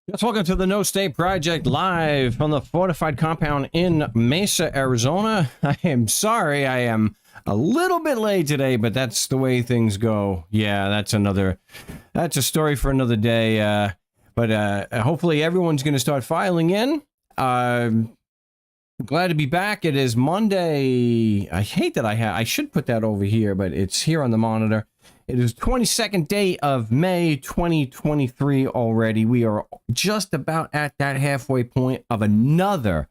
Yes, welcome to the No State Project live from the fortified compound in Mesa, Arizona. I am sorry I am a little bit late today, but that's the way things go. Yeah, that's a story for another day. But hopefully everyone's going to start filing in. Glad to be back. It is Monday. I hate that I should put that over here, but it's here on the monitor. It is 22nd day of May 2023 already. We are just about at that halfway point of another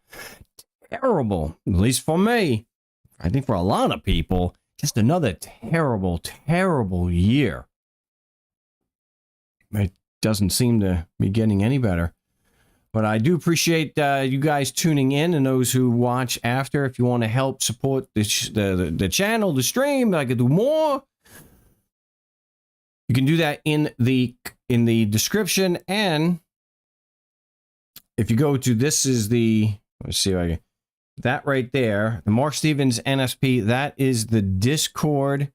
terrible, at least for me, I think for a lot of people, just another terrible, terrible year. It doesn't seem to be getting any better. But I do appreciate you guys tuning in and those who watch after. If you want to help support the channel, the stream, I could do more. You can do that in the description, and if you go to let's see if I can, that right there, the Mark Stevens NSP, that is the Discord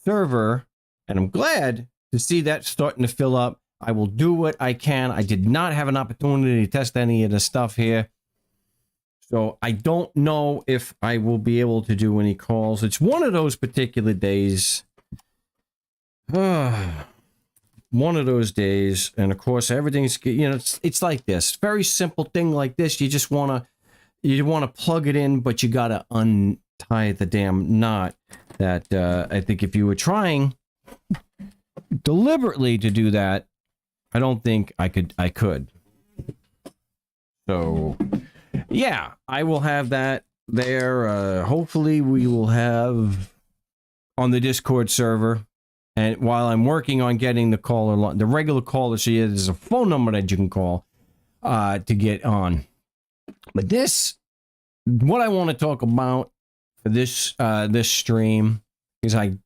server, and I'm glad to see that starting to fill up. I will do what I can. I did not have an opportunity to test any of the stuff here, so I don't know if I will be able to do any calls. It's one of those particular days. One of those days, and of course everything's, it's like this very simple thing like this. You just want to plug it in, but you gotta untie the damn knot. That I think if you were trying deliberately to do that, I don't think I could. So yeah, I will have that there. Hopefully we will have on the Discord server. And while I'm working on getting the regular caller, so yeah, there's a phone number that you can call to get on. But what I want to talk about for this stream is I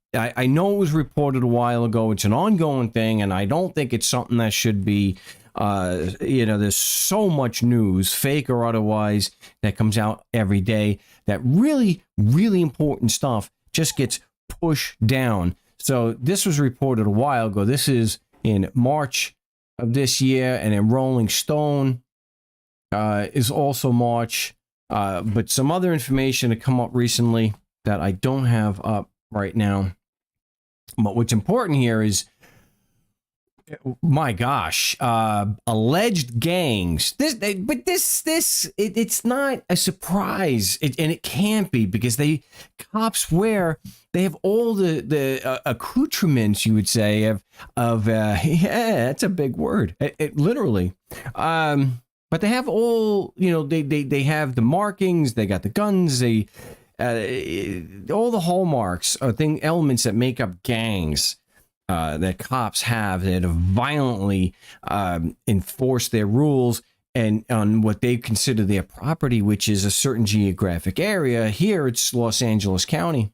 know it was reported a while ago. It's an ongoing thing, and I don't think it's something that should be. There's so much news, fake or otherwise, that comes out every day. That really, really important stuff just gets pushed down. So this was reported a while ago. This is in March of this year, and then Rolling Stone is also March. But some other information had come up recently that I don't have up right now. But what's important here is, my gosh, alleged gangs. It's not a surprise, and it can't be, because cops they have all the accoutrements, you would say, of yeah, that's a big word, it literally. But they have all, they have the markings, they got the guns, all the hallmarks, elements that make up gangs. That cops have that have violently enforced their rules and on what they consider their property, which is a certain geographic area. Here it's Los Angeles County.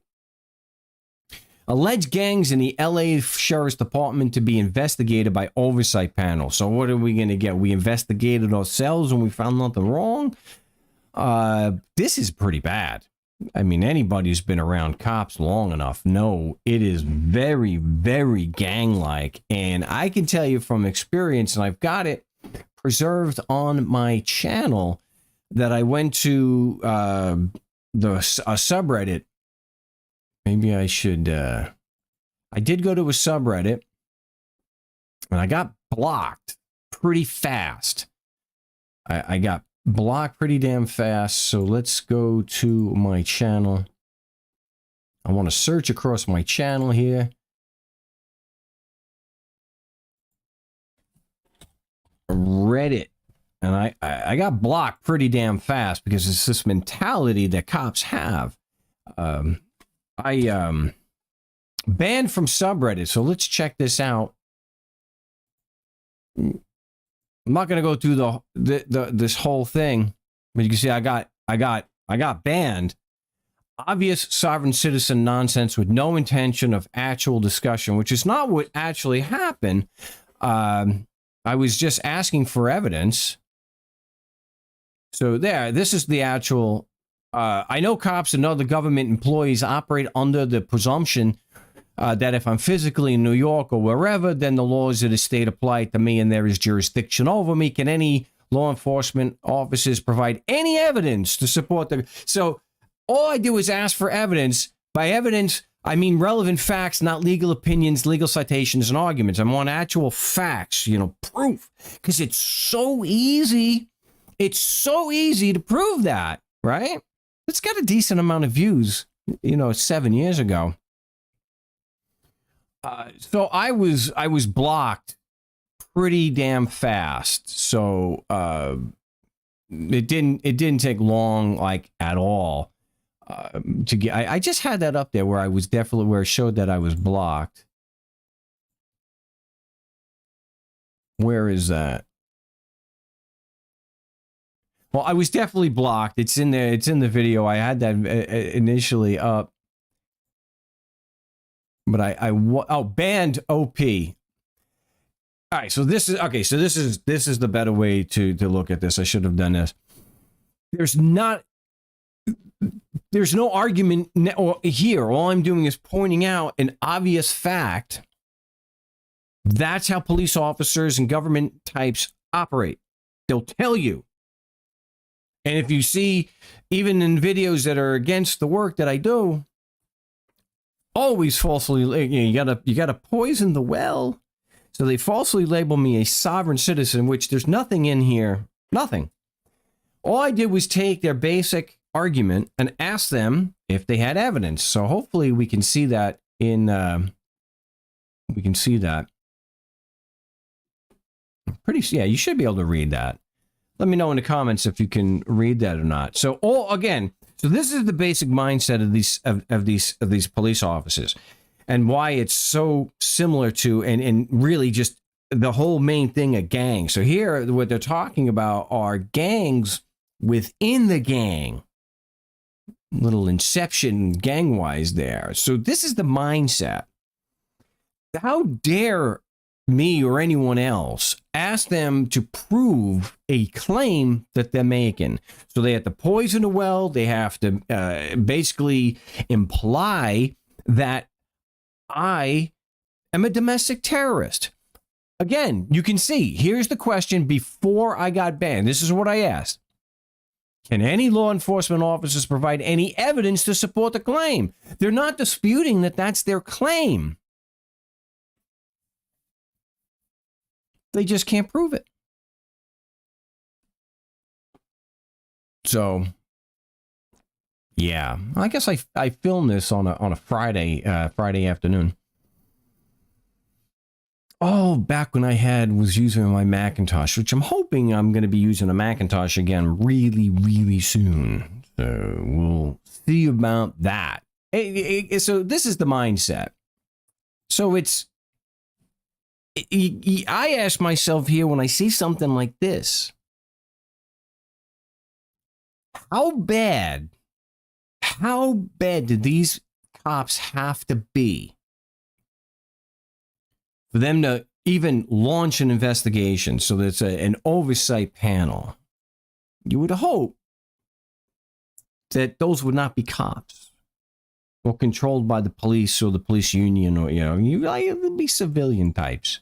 Alleged gangs in the LA Sheriff's Department to be investigated by oversight panel. So what are we going to get? We investigated ourselves and we found nothing wrong. This is pretty bad. I mean, anybody who's been around cops long enough know it is very, very gang-like. And I can tell you from experience, and I've got it preserved on my channel, that I went to a subreddit. Maybe I should... I did go to a subreddit, and I got blocked pretty fast. I got block pretty damn fast. So let's go to my channel. I want to search across my channel here. Reddit. And I got blocked pretty damn fast because it's this mentality that cops have. I banned from subreddit. So let's check this out. I'm not going to go through this whole thing, but you can see I got banned. Obvious sovereign citizen nonsense with no intention of actual discussion, which is not what actually happened. I was just asking for evidence. So this is the actual. I know cops and other government employees operate under the presumption that if I'm physically in New York or wherever, then the laws of the state apply to me and there is jurisdiction over me. Can any law enforcement officers provide any evidence to support the... So all I do is ask for evidence. By evidence, I mean relevant facts, not legal opinions, legal citations, and arguments. I'm on actual facts, proof. Because it's so easy. It's so easy to prove that, right? It's got a decent amount of views, 7 years ago. So I was blocked pretty damn fast. So it didn't take long, like, at all. To get, I just had that up there where where it showed that I was blocked. Where is that? Well, I was definitely blocked. It's in there. It's in the video. I had that initially up, but banned OP. All right. So this is okay. So this is the better way to look at this. I should have done this. There's no argument here. All I'm doing is pointing out an obvious fact. That's how police officers and government types operate. They'll tell you. And if you see, even in videos that are against the work that I do, always falsely, you gotta poison the well. So they falsely label me a sovereign citizen, which there's nothing in here. Nothing. All I did was take their basic argument and ask them if they had evidence. So hopefully we can see that in you should be able to read that. Let me know in the comments if you can read that or not. So this is the basic mindset of these police officers and why it's so similar to and really just the whole main thing of gangs. So here what they're talking about are gangs within the gang. Little inception gang-wise there. So this is the mindset. How dare me or anyone else ask them to prove a claim that they're making? So they have to poison a well. They have to basically imply that I am a domestic terrorist. Again, you can see, here's the question before I got banned. This is what I asked. Can any law enforcement officers provide any evidence to support the claim? They're not disputing that that's their claim. They just can't prove it. So, yeah, I guess I filmed this on a Friday afternoon. Oh, back when I was using my Macintosh, which I'm hoping I'm going to be using a Macintosh again really, really soon. So we'll see about that. So this is the mindset. So I ask myself here when I see something like this, how bad do these cops have to be for them to even launch an investigation? So there's an oversight panel. You would hope that those would not be cops or controlled by the police or the police union, or you'd be civilian types.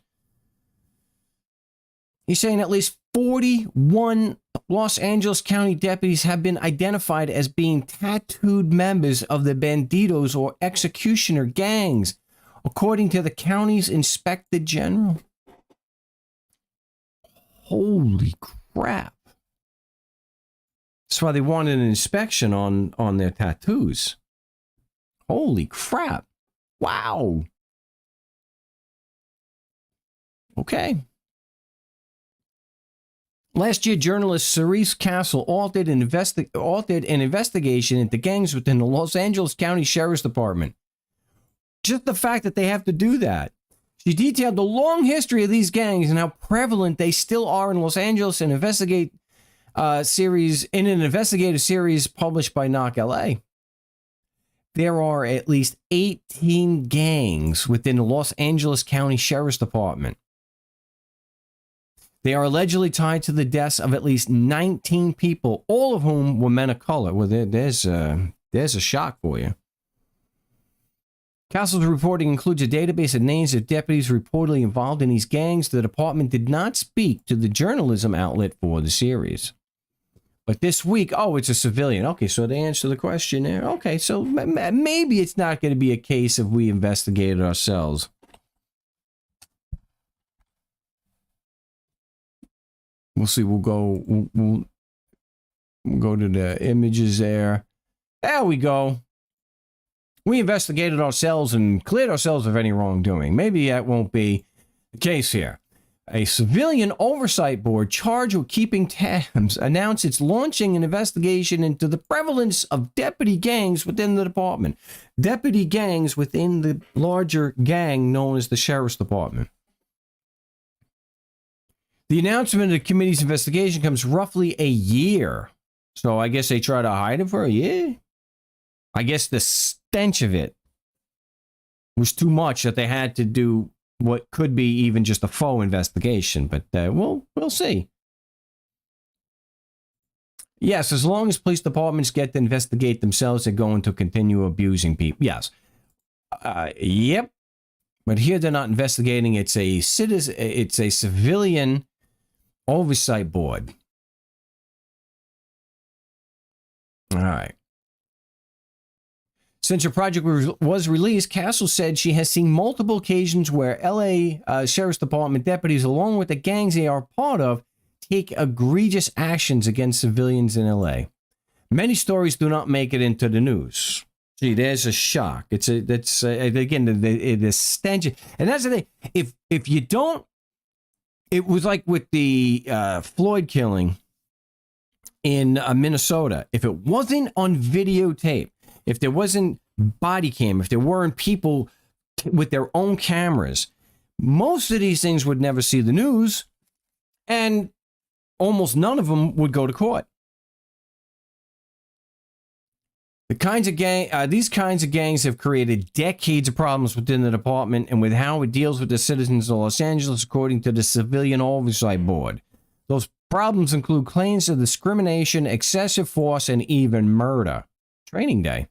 He's saying at least 41 Los Angeles County deputies have been identified as being tattooed members of the banditos or executioner gangs, according to the county's inspector general. Holy crap. That's why they wanted an inspection on their tattoos. Holy crap. Wow. Okay. Last year, journalist Cerise Castle altered an investigation into gangs within the Los Angeles County Sheriff's Department. Just the fact that they have to do that. She detailed the long history of these gangs and how prevalent they still are in Los Angeles in an investigative series published by Knock LA. There are at least 18 gangs within the Los Angeles County Sheriff's Department. They are allegedly tied to the deaths of at least 19 people, all of whom were men of color. Well, there's a shock for you. Castle's reporting includes a database of names of deputies reportedly involved in these gangs. The department did not speak to the journalism outlet for the series. But this week, oh, it's a civilian. Okay, so they answer the question there. Okay, so maybe it's not going to be a case of we investigated ourselves. We'll see. We'll go to the images there. There we go. We investigated ourselves and cleared ourselves of any wrongdoing. Maybe that won't be the case here. A civilian oversight board charged with keeping tabs announced it's launching an investigation into the prevalence of deputy gangs within the department. Deputy gangs within the larger gang known as the Sheriff's Department. The announcement of the committee's investigation comes roughly a year. So I guess they try to hide it for a year? I guess the stench of it was too much that they had to do what could be even just a faux investigation, but we'll see. Yes, as long as police departments get to investigate themselves, they're going to continue abusing people. Yes. Yep. But here they're not investigating. It's a civilian oversight board. All right. Since her project was released, Castle said she has seen multiple occasions where L.A. Sheriff's Department deputies, along with the gangs they are part of, take egregious actions against civilians in L.A. Many stories do not make it into the news. Gee, there's a shock. Again, the stench. And that's the thing. If you don't, it was like with the Floyd killing in Minnesota. If it wasn't on videotape, if there wasn't body cam, if there weren't people with their own cameras, most of these things would never see the news, and almost none of them would go to court. These kinds of gangs have created decades of problems within the department and with how it deals with the citizens of Los Angeles, according to the Civilian Oversight Board. Those problems include claims of discrimination, excessive force, and even murder. Training day.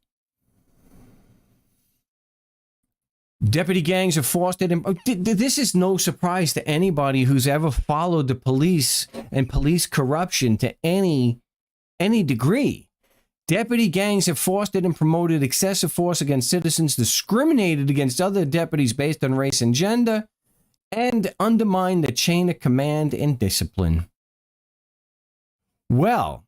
Deputy gangs have fostered him. This is no surprise to anybody who's ever followed the police and police corruption to any degree. Deputy gangs have fostered and promoted excessive force against citizens, discriminated against other deputies based on race and gender, and undermined the chain of command and discipline. Well,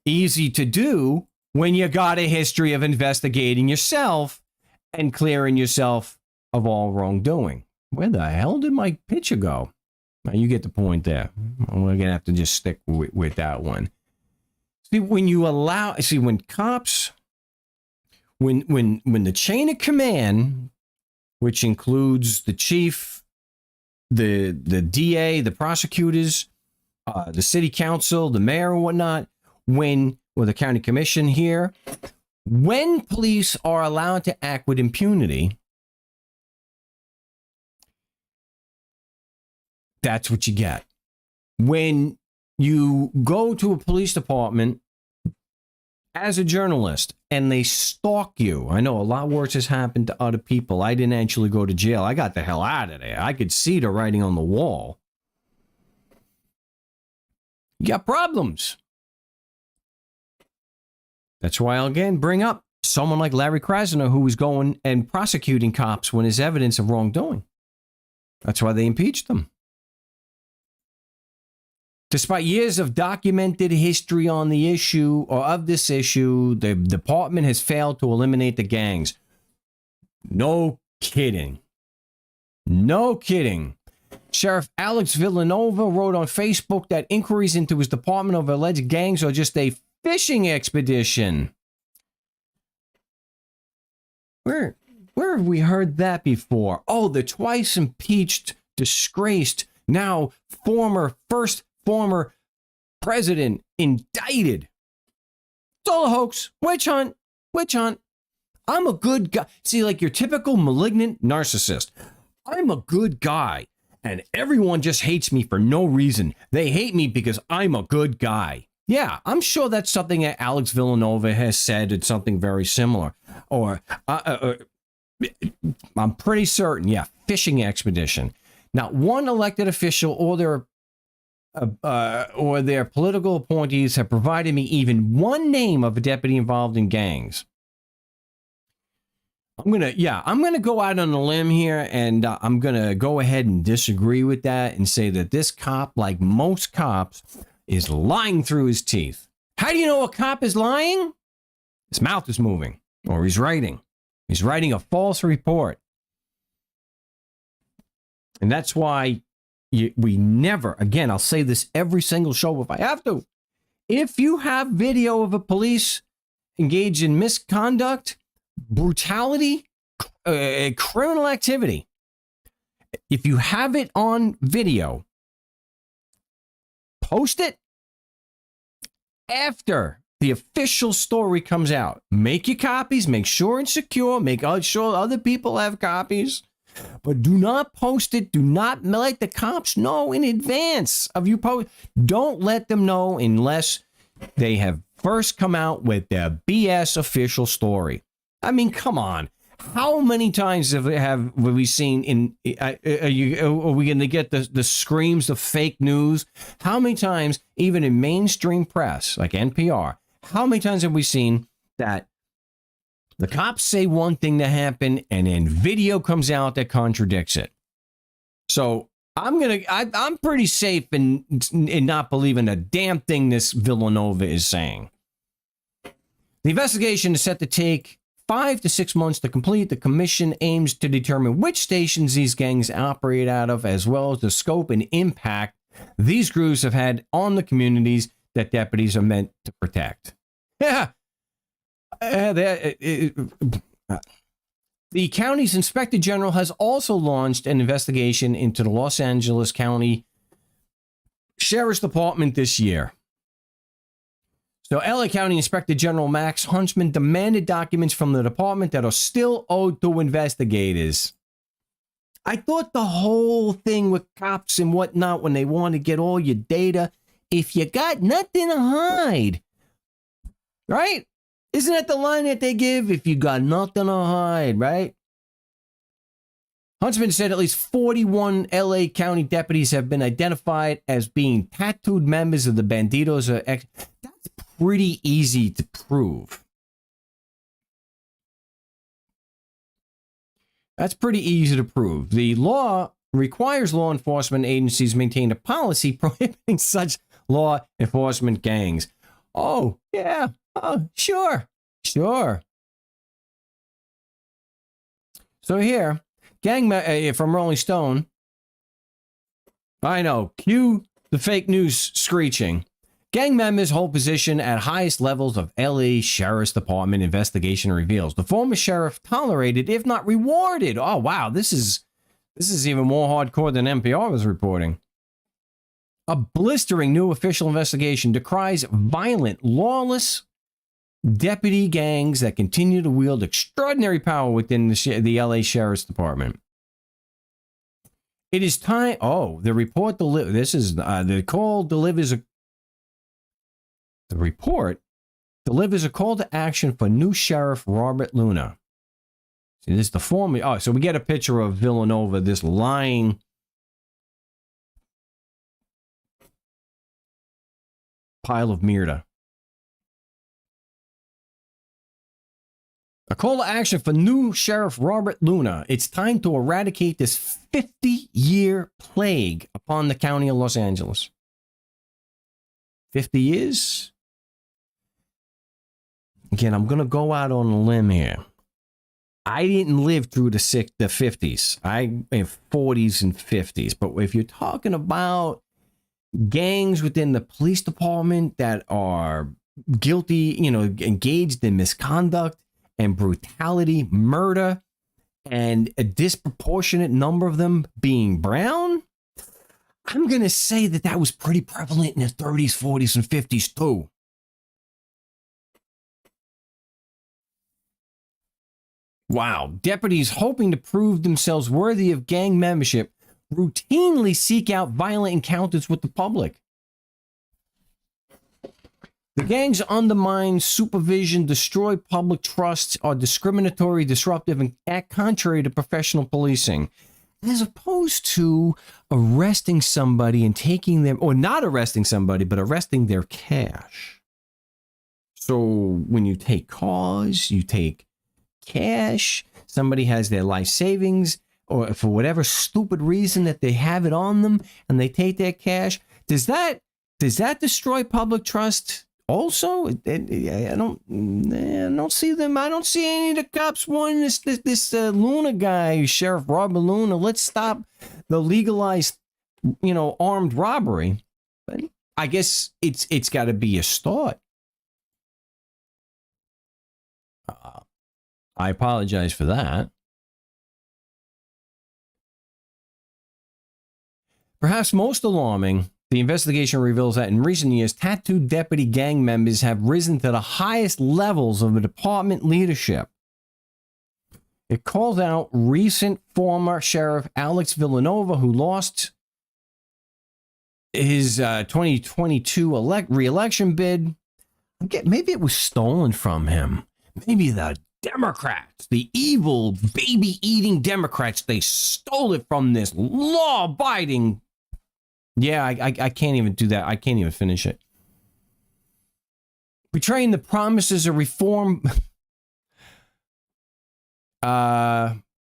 easy to do when you got a history of investigating yourself and clearing yourself of all wrongdoing. Where the hell did my picture go? Now, you get the point there. We're going to have to just stick with that one. See, when cops, when the chain of command, which includes the chief, the DA, the prosecutors, the city council, the mayor and whatnot, or the county commission here, when police are allowed to act with impunity, that's what you get. When you go to a police department as a journalist and they stalk you, I know a lot worse has happened to other people. I didn't actually go to jail. I got the hell out of there. I could see the writing on the wall. You got problems. That's why I'll again bring up someone like Larry Krasner, who was going and prosecuting cops when there's evidence of wrongdoing. That's why they impeached them. Despite years of documented history on the issue or of this issue, the department has failed to eliminate the gangs. No kidding. No kidding. Sheriff Alex Villanova wrote on Facebook that inquiries into his department of alleged gangs are just a fishing expedition. Where have we heard that before? Oh, the twice impeached, disgraced, now first former president indicted. It's all a hoax. Witch hunt. Witch hunt. I'm a good guy. See, like your typical malignant narcissist. I'm a good guy, and everyone just hates me for no reason. They hate me because I'm a good guy. Yeah, I'm sure that's something that Alex Villanova has said. It's something very similar. Or I'm pretty certain, yeah, fishing expedition. Not one elected official or their political appointees have provided me even one name of a deputy involved in gangs. I'm gonna go out on a limb here, and I'm gonna go ahead and disagree with that and say that this cop, like most cops, is lying through his teeth. How do you know a cop is lying? His mouth is moving, or he's writing. He's writing a false report. And that's why we never, again, I'll say this every single show if I have to. If you have video of a police engaged in misconduct, brutality, criminal activity, if you have it on video, post it after the official story comes out. Make your copies, make sure it's secure, make sure other people have copies, but do not post it. Do not let the cops know in advance of you post. Don't let them know unless they have first come out with their BS official story. I mean, come on. How many times have we seen are we going to get the screams of fake news? How many times, even in mainstream press like NPR, how many times have we seen that the cops say one thing to happen and then video comes out that contradicts it? So I'm pretty safe in not believing a damn thing this Villanova is saying. The investigation is set to take 5 to 6 months to complete. The commission aims to determine which stations these gangs operate out of, as well as the scope and impact these groups have had on the communities that deputies are meant to protect. Yeah. The county's inspector general has also launched an investigation into the Los Angeles County Sheriff's Department this year. So LA County Inspector General Max Huntsman demanded documents from the department that are still owed to investigators. I thought the whole thing with cops and whatnot, when they want to get all your data, if you got nothing to hide, right? Isn't that the line that they give? If you got nothing to hide, right? Huntsman said at least 41 LA County deputies have been identified as being tattooed members of the Bandidos. That's pretty easy to prove. That's pretty easy to prove. The law requires law enforcement agencies maintain a policy prohibiting such law enforcement gangs. Oh, yeah. Oh, sure. Sure. So here, from Rolling Stone. I know. Cue the fake news screeching. Gang members hold position at highest levels of LA Sheriff's Department investigation reveals. The former sheriff tolerated, if not rewarded. Oh, wow. This is even more hardcore than NPR was reporting. A blistering new official investigation decries violent, lawless deputy gangs that continue to wield extraordinary power within the LA Sheriff's Department. It is time. Oh, the report delivers. This is the call delivers a. The report delivers a call to action for new Sheriff Robert Luna. See, this is the former. Oh, so we get a picture of Villanova, this lying pile of murder. A call to action for new Sheriff Robert Luna. It's time to eradicate this 50-year plague upon the county of Los Angeles. 50 years? Again, I'm going to go out on a limb here. I didn't live through the 50s. I in 40s and 50s. But if you're talking about gangs within the police department that are guilty, engaged in misconduct and brutality, murder, and a disproportionate number of them being brown, I'm going to say that was pretty prevalent in the 30s, 40s, and 50s too. Wow. Deputies hoping to prove themselves worthy of gang membership routinely seek out violent encounters with the public. The gangs undermine supervision, destroy public trust, are discriminatory, disruptive, and act contrary to professional policing. As opposed to arresting somebody and taking them, or not arresting somebody, but arresting their cash. So when you take cars, you take cash, somebody has their life savings, or for whatever stupid reason that they have it on them, and they take their cash, does that destroy public trust? Also, I don't see them. I don't see any of the cops warning this Luna guy, Sheriff Robert Luna. Let's stop the legalized, armed robbery. But I guess it's got to be a start. I apologize for that. Perhaps most alarming, the investigation reveals that in recent years, tattooed deputy gang members have risen to the highest levels of the department leadership. It calls out recent former Sheriff Alex Villanova, who lost his 2022 re-election bid. Maybe it was stolen from him. Maybe the Democrats, the evil baby-eating Democrats, they stole it from this law-abiding. Yeah, I can't even do that. I can't even finish it. Betraying the promises of reform.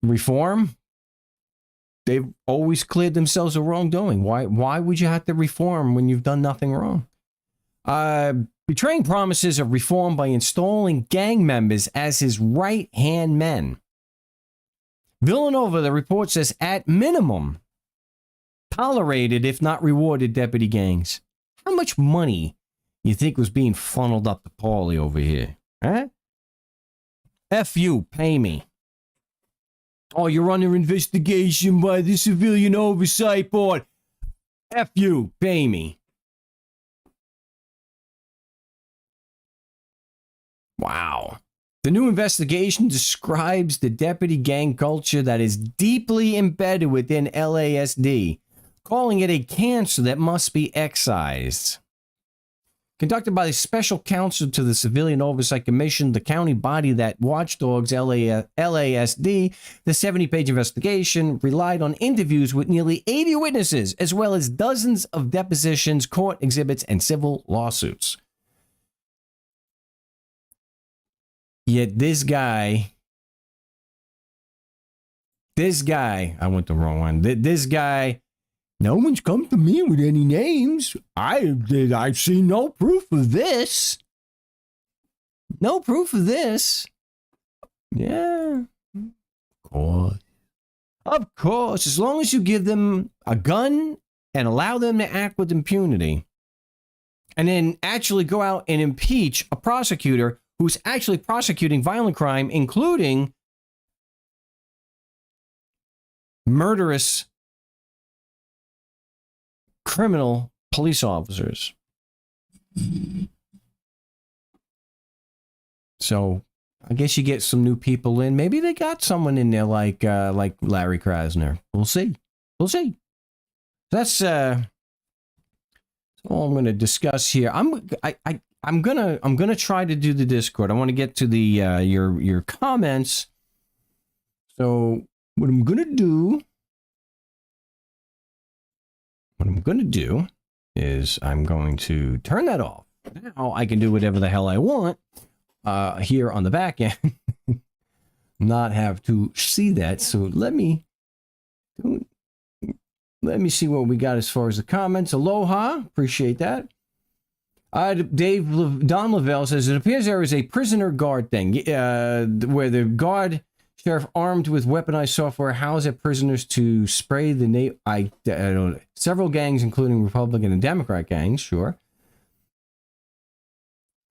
Reform? They've always cleared themselves of wrongdoing. Why would you have to reform when you've done nothing wrong? Betraying promises of reform by installing gang members as his right-hand men. Villanova, the report says, at minimum, tolerated, if not rewarded, deputy gangs. How much money you think was being funneled up to Paulie over here? Huh? F you, pay me. Oh, you're under investigation by the Civilian Oversight Board. F you, pay me. Wow. The new investigation describes the deputy gang culture that is deeply embedded within LASD, calling it a cancer that must be excised. Conducted by the special counsel to the Civilian Oversight Commission, the county body that watchdogs LASD, the 70-page investigation relied on interviews with nearly 80 witnesses, as well as dozens of depositions, court exhibits, and civil lawsuits. Yet this guy, I went the wrong one. This guy, no one's come to me with any names. I've seen no proof of this. No proof of this. Yeah. Of course. Of course. As long as you give them a gun and allow them to act with impunity, and then actually go out and impeach a prosecutor who's actually prosecuting violent crime, including murderous criminal police officers. So I guess you get some new people in. Maybe they got someone in there like Larry Krasner. We'll see. We'll see. That's all I'm going to discuss here. I'm gonna try to do the Discord. I want to get to the your comments. So what I'm gonna do is I'm going to turn that off. Now I can do whatever the hell I want here on the back end. Not have to see that. So let me see what we got as far as the comments. Aloha, appreciate that. Don Lavelle says, it appears there is a prisoner guard thing where the guard sheriff armed with weaponized software howls at prisoners to spray the I don't know. Several gangs, including Republican and Democrat gangs, sure.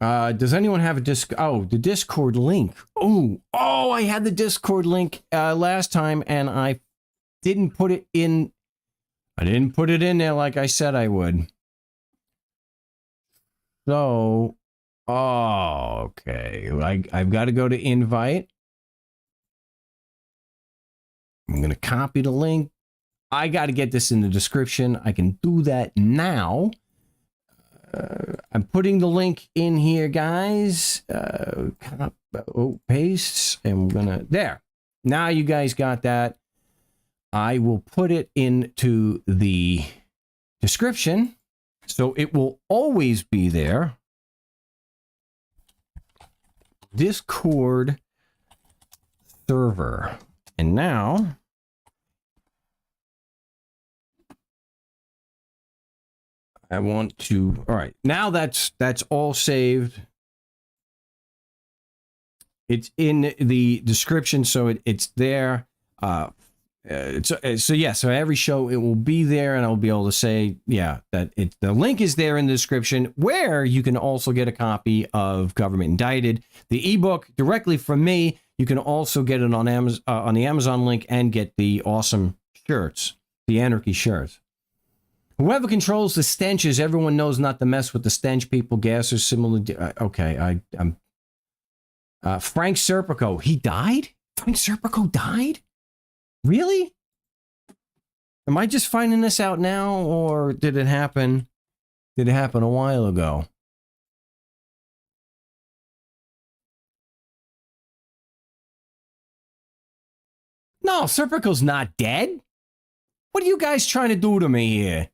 Does anyone have a the Discord link? Oh, I had the Discord link last time and I didn't put it in. I didn't put it in there like I said I would. So, okay. I've got to go to invite. I'm going to copy the link. I got to get this in the description. I can do that now. I'm putting the link in here, guys. Pastes, and we're gonna there. Now you guys got that. I will put it into the description, so it will always be there. Discord server, and now I want to. All right, now that's all saved. It's in the description, so it's there. So yeah, so every show it will be there, and I'll be able to say, yeah, that the link is there in the description, where you can also get a copy of Government Indicted, the ebook directly from me. You can also get it on Amazon, on the Amazon link, and get the awesome shirts, the Anarchy shirts. Whoever controls the stenches, everyone knows not to mess with the stench people. Gas is similar. Okay, I'm. Frank Serpico, he died? Frank Serpico died? Really? Am I just finding this out now, or did it happen? Did it happen a while ago? No, Serpico's not dead. What are you guys trying to do to me here?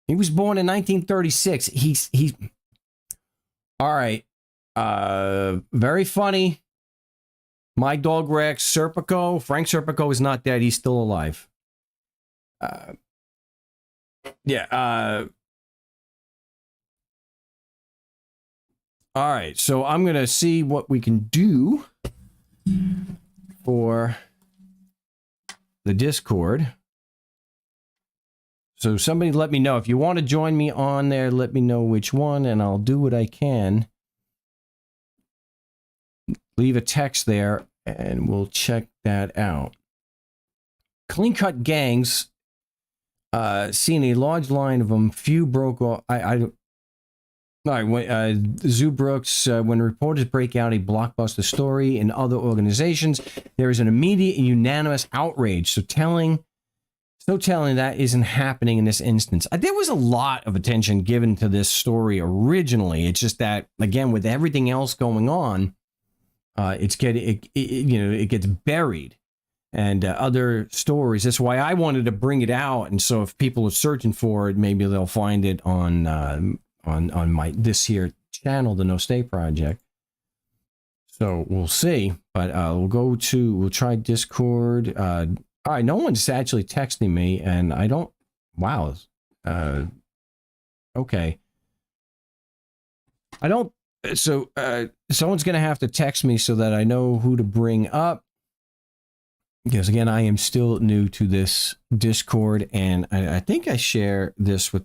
He was born in 1936. He's all right. Very funny. My dog Rex, Serpico. Frank Serpico is not dead. He's still alive. Yeah. All right. So I'm going to see what we can do for the Discord. So somebody let me know. If you want to join me on there, let me know which one, and I'll do what I can. Leave a text there, and we'll check that out. Clean cut gangs. Seen a large line of them. Few broke off. Zoobrooks, when reporters break out a blockbuster story in other organizations, there is an immediate and unanimous outrage. So telling that isn't happening in this instance. There was a lot of attention given to this story originally. It's just that, again, with everything else going on, it gets buried, and other stories. That's why I wanted to bring it out. And so if people are searching for it, maybe they'll find it on my this here channel, the No Stay Project. So we'll see. But we'll try Discord. All right, no one's actually texting me, and I don't. Wow. Okay. I don't. So someone's gonna have to text me so that I know who to bring up. Because again, I am still new to this Discord, and I think I share this with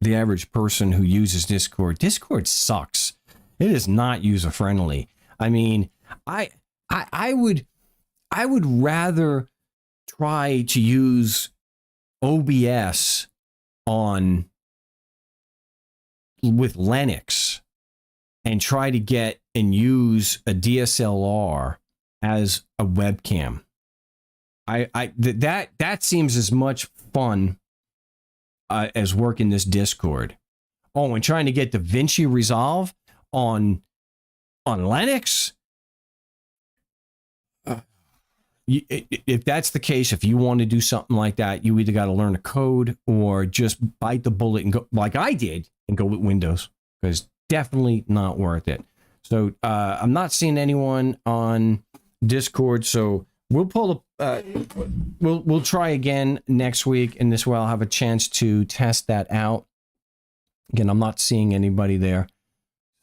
the average person who uses Discord. Discord sucks. It is not user friendly. I mean, I would rather try to use OBS with Linux and try to get and use a DSLR as a webcam. That seems as much fun as working this Discord. Oh, and trying to get DaVinci Resolve on Linux. If that's the case, if you want to do something like that, you either got to learn a code or just bite the bullet and go like I did and go with Windows, because definitely not worth it. So I'm not seeing anyone on Discord, so we'll we'll try again next week, and this way I'll have a chance to test that out. Again, I'm not seeing anybody there,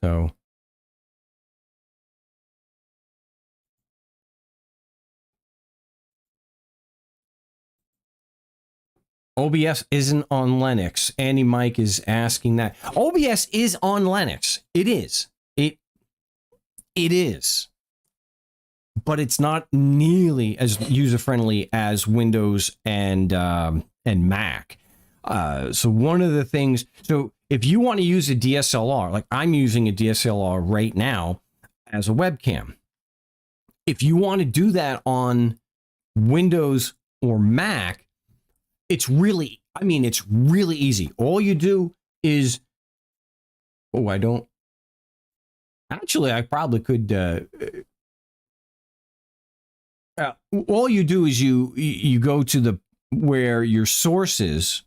so. OBS isn't on Linux. Andy Mike is asking that. OBS is on Linux. It is. It is. But it's not nearly as user-friendly as Windows and Mac. So one of the things, so if you want to use a DSLR, like I'm using a DSLR right now as a webcam. If you want to do that on Windows or Mac, it's really I mean, it's really easy. All you do is, oh, I don't, actually, I probably could, all you do is you go to the, where your source is.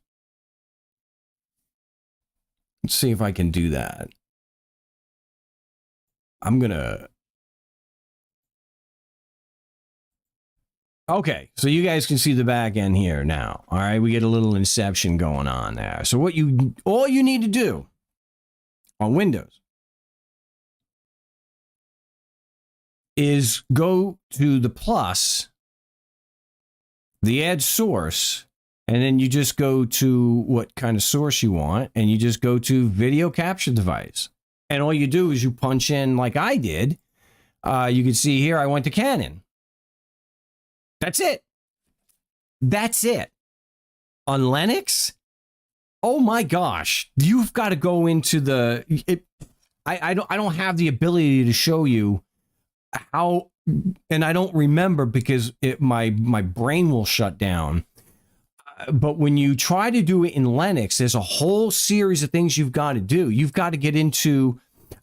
Let's see if I can do that. I'm going to, okay, so you guys can see the back end here now. All right, we get a little inception going on there. So all you need to do on Windows is go to the plus, the add source, and then you just go to what kind of source you want, and you just go to video capture device. And all you do is you punch in like I did. You can see here I went to Canon. That's it. That's it. On Linux, oh my gosh, you've got to go into the. I don't have the ability to show you how, and I don't remember because my brain will shut down. But when you try to do it in Linux, there's a whole series of things you've got to do. You've got to get into,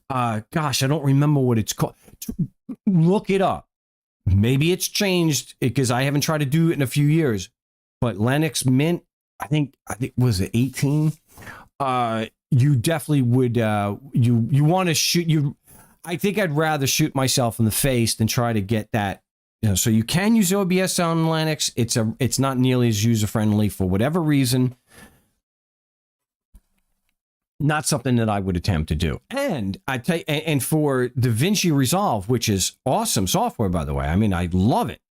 gosh, I don't remember what it's called. Look it up. Maybe it's changed because I haven't tried to do it in a few years. But Linux Mint, I think was it 18? You definitely would. You want to shoot you. I think I'd rather shoot myself in the face than try to get that. So you can use OBS on Linux. It's not nearly as user friendly for whatever reason. Not something that I would attempt to do. And and for DaVinci Resolve, which is awesome software, by the way. I mean, I love it.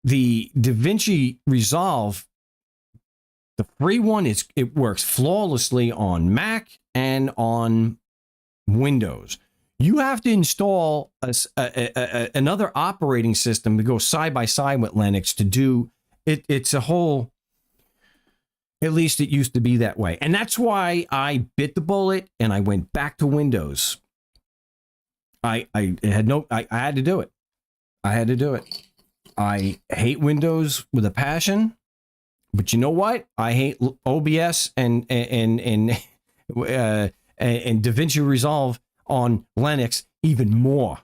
The DaVinci Resolve, the free one, it works flawlessly on Mac and on Windows. You have to install another operating system to go side by side with Linux to do it. It's a whole, at least it used to be that way. And that's why I bit the bullet and I went back to Windows. I had to do it. I had to do it. I hate Windows with a passion, but you know what? I hate OBS and DaVinci Resolve on Linux even more.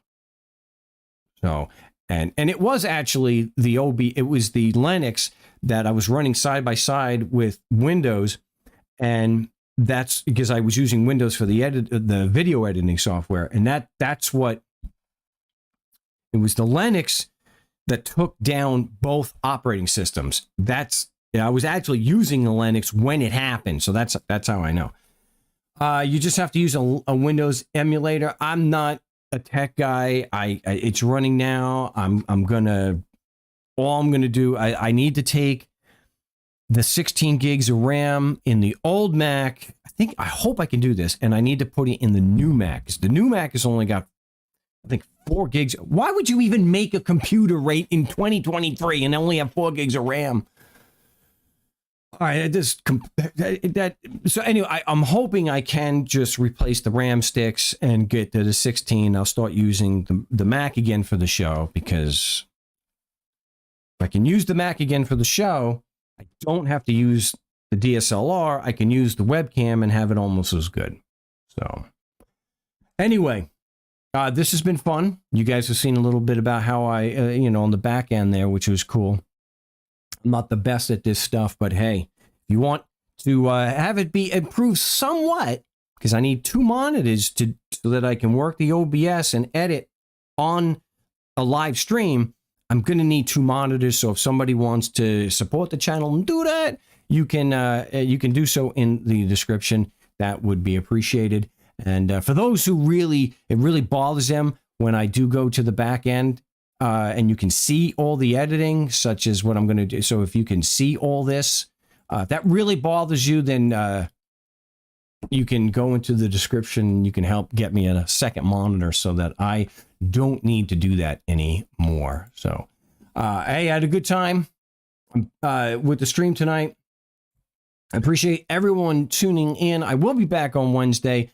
So, and it was actually it was the Linux that I was running side by side with Windows, and that's because I was using Windows for the video editing software, and that's what it was, the Linux that took down both operating systems. I was actually using the Linux when it happened, so that's how I know. You just have to use a Windows emulator. I'm not a tech guy. It's running now. All I'm gonna do, I need to take the 16 gigs of RAM in the old Mac. I hope I can do this, and I need to put it in the new Mac, because the new Mac has only got, I think, 4 gigs. Why would you even make a computer right in 2023 and only have 4 gigs of RAM? All right, so anyway, I'm hoping I can just replace the RAM sticks and get to the 16. I'll start using the Mac again for the show, because if I can use the Mac again for the show, I don't have to use the DSLR. I can use the webcam and have it almost as good. So anyway, this has been fun. You guys have seen a little bit about how I, on the back end there, which was cool. I'm not the best at this stuff, but hey, if you want to have it be improved somewhat, because I need 2 monitors so that I can work the OBS and edit on a live stream, I'm going to need 2 monitors. So if somebody wants to support the channel and do that, you can do so in the description. That would be appreciated. And for those who it really bothers them when I do go to the back end, and you can see all the editing, such as what I'm going to do. So if you can see all this, if that really bothers you, then you can go into the description. You can help get me a second monitor so that I don't need to do that anymore. So, hey, I had a good time with the stream tonight. I appreciate everyone tuning in. I will be back on Wednesday.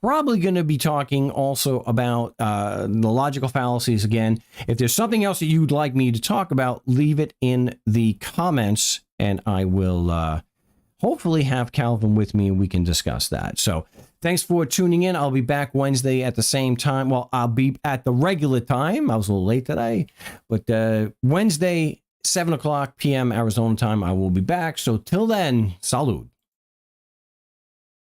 Probably going to be talking also about the logical fallacies again. If there's something else that you'd like me to talk about, leave it in the comments and I will hopefully have Calvin with me and we can discuss that. So thanks for tuning in. I'll be back Wednesday at the same time. Well, I'll be at the regular time. I was a little late today, but Wednesday, 7 o'clock p.m. Arizona time, I will be back. So till then, salud.